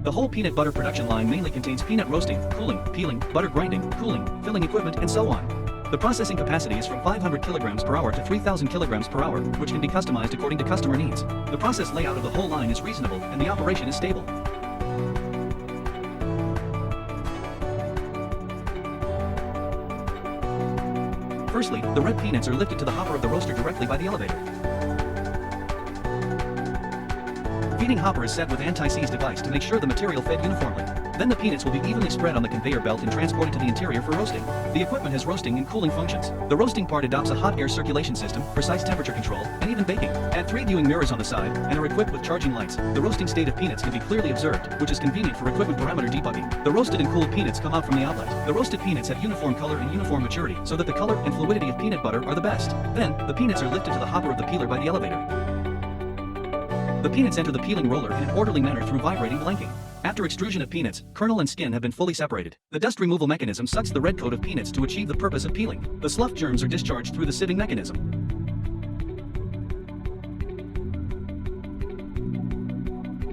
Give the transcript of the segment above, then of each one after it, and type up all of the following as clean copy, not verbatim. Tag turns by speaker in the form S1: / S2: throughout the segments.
S1: The whole peanut butter production line mainly contains peanut roasting, cooling, peeling, butter grinding, cooling, filling equipment, and so on. The processing capacity is from 500 kilograms per hour to 3,000 kilograms per hour, which can be customized according to customer needs. The process layout of the whole line is reasonable, and the operation is stable. Firstly, the red peanuts are lifted to the hopper of the roaster directly by the elevator. Feeding hopper is set with anti-seize device to make sure the material fed uniformly. Then the peanuts will be evenly spread on the conveyor belt and transported to the interior for roasting. The equipment has roasting and cooling functions. The roasting part adopts a hot air circulation system, precise temperature control, and even baking. Add 3 viewing mirrors on the side, and are equipped with charging lights. The roasting state of peanuts can be clearly observed, which is convenient for equipment parameter debugging. The roasted and cooled peanuts come out from the outlet. The roasted peanuts have uniform color and uniform maturity, so that the color and fluidity of peanut butter are the best. Then, the peanuts are lifted to the hopper of the peeler by the elevator. The peanuts enter the peeling roller in an orderly manner through vibrating blanking. After extrusion of peanuts, kernel and skin have been fully separated. The dust removal mechanism sucks the red coat of peanuts to achieve the purpose of peeling. The slough germs are discharged through the sieving mechanism.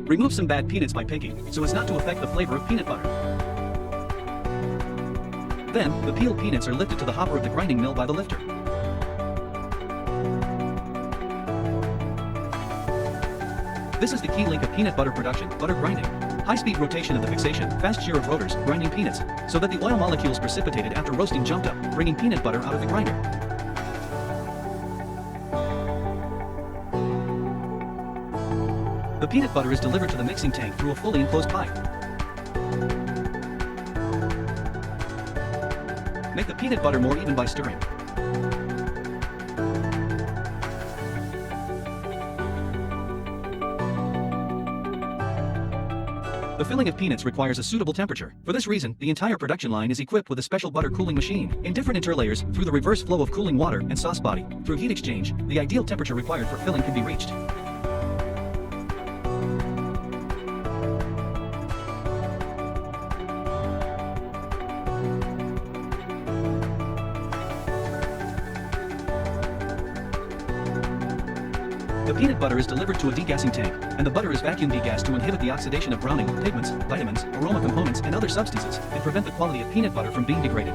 S1: Remove some bad peanuts by picking, so as not to affect the flavor of peanut butter. Then, the peeled peanuts are lifted to the hopper of the grinding mill by the lifter. This is the key link of peanut butter production, butter grinding. High-speed rotation of the fixation, fast shear of rotors, grinding peanuts, so that the oil molecules precipitated after roasting jumped up, bringing peanut butter out of the grinder. The peanut butter is delivered to the mixing tank through a fully enclosed pipe. Make the peanut butter more even by stirring. The filling of peanuts requires a suitable temperature. For this reason, the entire production line is equipped with a special butter cooling machine. In different interlayers, through the reverse flow of cooling water and sauce body, through heat exchange, the ideal temperature required for filling can be reached. The peanut butter is delivered to a degassing tank, and the butter is vacuum degassed to inhibit the oxidation of browning, pigments, vitamins, aroma components, and other substances, and prevent the quality of peanut butter from being degraded.